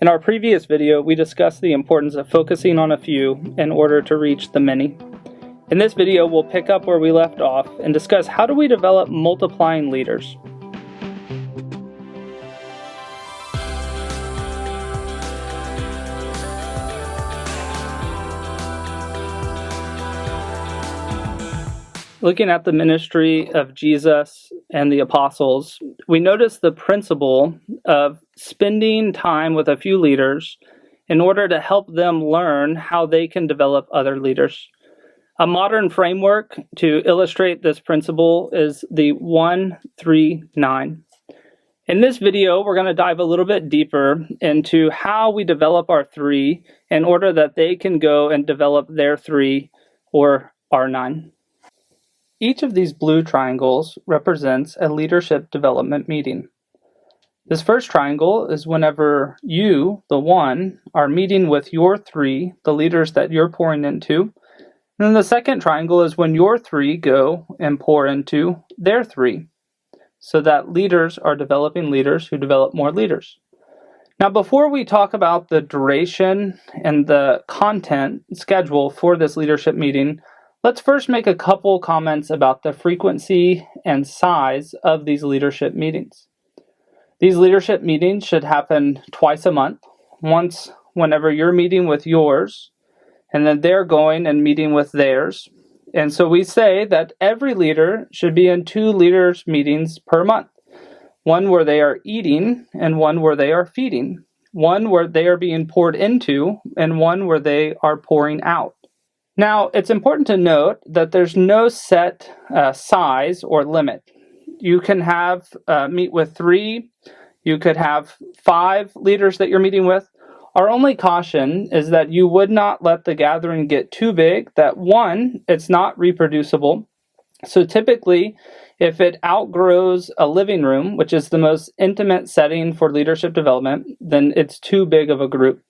In our previous video, we discussed the importance of focusing on a few in order to reach the many. In this video, we'll pick up where we left off and discuss how do we develop multiplying leaders. Looking at the ministry of Jesus and the apostles, we notice the principle of spending time with a few leaders in order to help them learn how they can develop other leaders. A modern framework to illustrate this principle is the 1-3-9. In this video, we're going to dive a little bit deeper into how we develop our three in order that they can go and develop their three or our 9. Each of these blue triangles represents a leadership development meeting. This first triangle is whenever you, the 1, are meeting with your 3, the leaders that you're pouring into. And then the second triangle is when your 3 go and pour into their 3. So that leaders are developing leaders who develop more leaders. Now, before we talk about the duration and the content schedule for this leadership meeting, let's first make a couple comments about the frequency and size of these leadership meetings. These leadership meetings should happen twice a month, once whenever you're meeting with yours, and then they're going and meeting with theirs. And so we say that every leader should be in 2 leaders' meetings per month, one where they are eating and one where they are feeding, one where they are being poured into and one where they are pouring out. Now, it's important to note that there's no set size or limit. You can have meet with 3, you could have 5 leaders that you're meeting with. Our only caution is that you would not let the gathering get too big, that 1, it's not reproducible. So typically, if it outgrows a living room, which is the most intimate setting for leadership development, then it's too big of a group.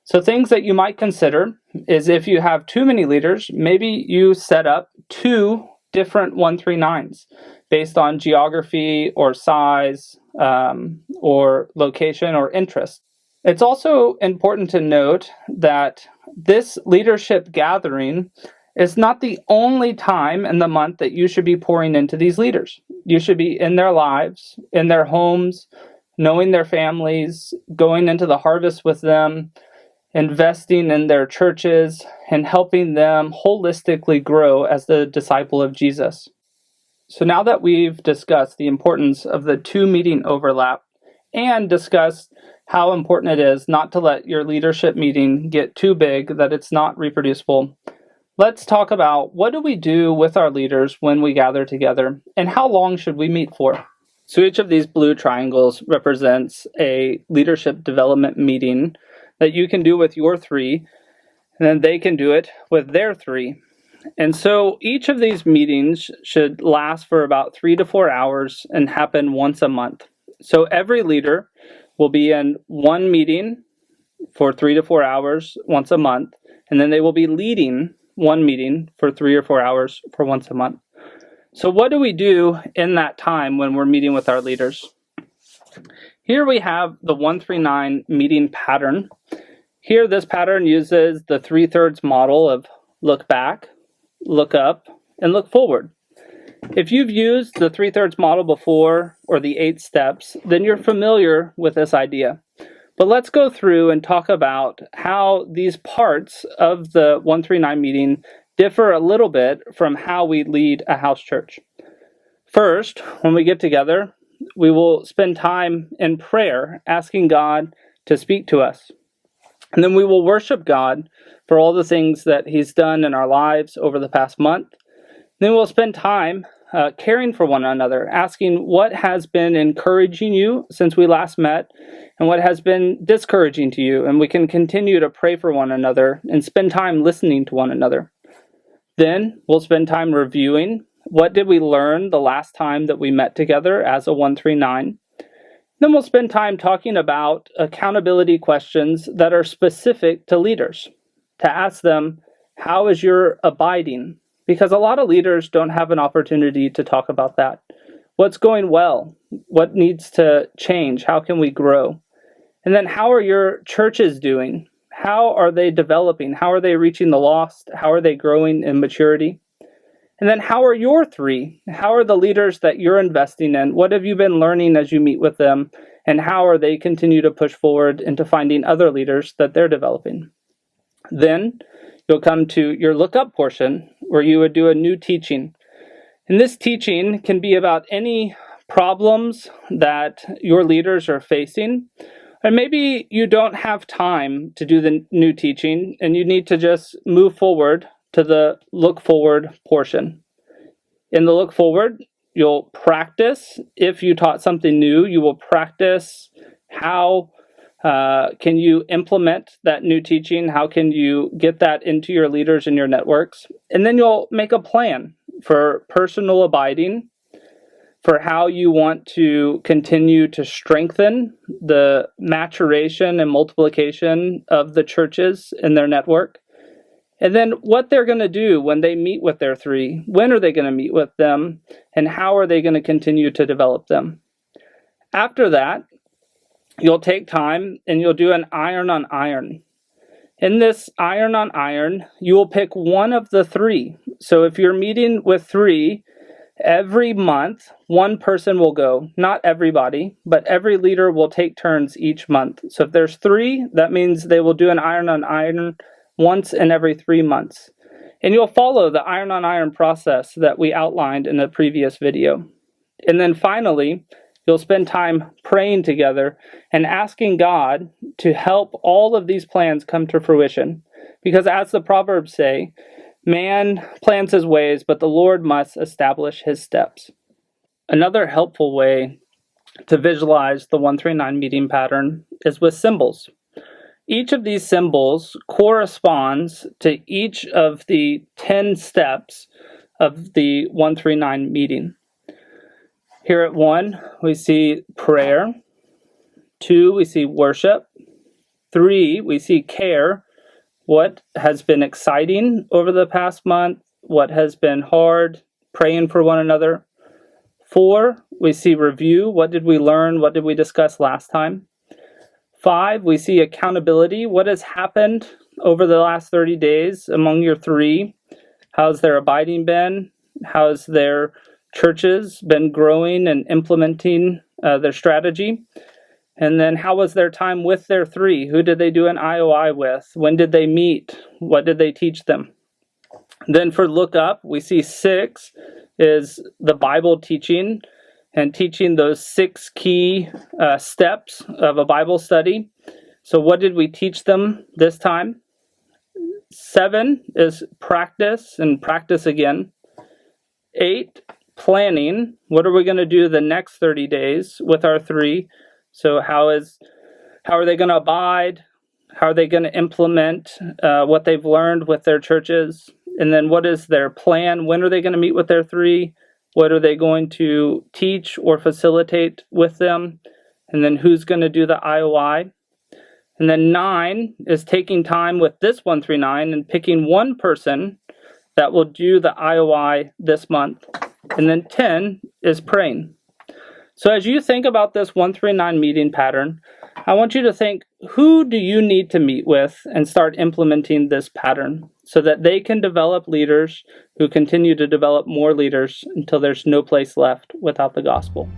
So things that you might consider is if you have too many leaders, maybe you set up 2 different 1-3-9s based on geography or size or location or interest. It's also important to note that this leadership gathering is not the only time in the month that you should be pouring into these leaders. You should be in their lives, in their homes, knowing their families, going into the harvest with them, investing in their churches, and helping them holistically grow as the disciple of Jesus. So now that we've discussed the importance of the 2 meeting overlap and discussed how important it is not to let your leadership meeting get too big that it's not reproducible, let's talk about what do we do with our leaders when we gather together and how long should we meet for. So each of these blue triangles represents a leadership development meeting that you can do with your 3, and then they can do it with their 3. And so each of these meetings should last for about 3 to 4 hours and happen once a month. So every leader will be in one meeting for 3 to 4 hours once a month, and then they will be leading one meeting for 3 or 4 hours for once a month. So what do we do in that time when we're meeting with our leaders? Here we have the 1-3-9 meeting pattern. Here, this pattern uses the 3/3 model of look back, look up, and look forward. If you've used the 3/3 model before or the 8 steps, then you're familiar with this idea. But let's go through and talk about how these parts of the 1-3-9 meeting differ a little bit from how we lead a house church. First, when we get together, we will spend time in prayer asking God to speak to us. And then we will worship God for all the things that He's done in our lives over the past month. Then we'll spend time caring for one another, asking what has been encouraging you since we last met and what has been discouraging to you. And we can continue to pray for one another and spend time listening to one another. Then we'll spend time reviewing what did we learn the last time that we met together as a 1-3-9. Then we'll spend time talking about accountability questions that are specific to leaders, to ask them, how is your abiding? Because a lot of leaders don't have an opportunity to talk about that. What's going well? What needs to change? How can we grow? And then how are your churches doing? How are they developing? How are they reaching the lost? How are they growing in maturity? And then how are your three? How are the leaders that you're investing in? What have you been learning as you meet with them? And how are they continue to push forward into finding other leaders that they're developing? Then you'll come to your look up portion where you would do a new teaching. And this teaching can be about any problems that your leaders are facing. Or maybe you don't have time to do the new teaching and you need to just move forward to the look forward portion. In the look forward, you'll practice. If you taught something new, you will practice how can you implement that new teaching? How can you get that into your leaders and your networks? And then you'll make a plan for personal abiding, for how you want to continue to strengthen the maturation and multiplication of the churches in their network. And then what they're going to do when they meet with their three. When are they going to meet with them? And how are they going to continue to develop them? After that, you'll take time and you'll do an iron on iron. In this iron on iron, you will pick one of the three. So if you're meeting with three, every month, one person will go. Not everybody, but every leader will take turns each month. So if there's three, that means they will do an iron on iron once in every 3 months. And you'll follow the iron on iron process that we outlined in the previous video. And then finally, you'll spend time praying together and asking God to help all of these plans come to fruition. Because as the Proverbs say, man plans his ways, but the Lord must establish his steps. Another helpful way to visualize the 139 meeting pattern is with symbols. Each of these symbols corresponds to each of the 10 steps of the 139 meeting. Here at 1, we see prayer. 2, we see worship. 3, we see care. What has been exciting over the past month? What has been hard? Praying for one another. 4, we see review. What did we learn? What did we discuss last time? 5, we see accountability. What has happened over the last 30 days among your three? How's their abiding been? How's their churches been growing and implementing their strategy? And then how was their time with their three? Who did they do an IOI with? When did they meet? What did they teach them? Then for look up, we see 6 is the Bible teaching and teaching those 6 key steps of a Bible study. So what did we teach them this time? 7 is practice and practice again. 8, planning. What are we going to do the next 30 days with our three? So how are they going to abide? How are they going to implement what they've learned with their churches? And then what is their plan? When are they going to meet with their three? What are they going to teach or facilitate with them? And then who's going to do the IOI? And then 9 is taking time with this 139 and picking one person that will do the IOI this month. And then 10 is praying. So as you think about this 139 meeting pattern, I want you to think, who do you need to meet with and start implementing this pattern so that they can develop leaders who continue to develop more leaders until there's no place left without the gospel.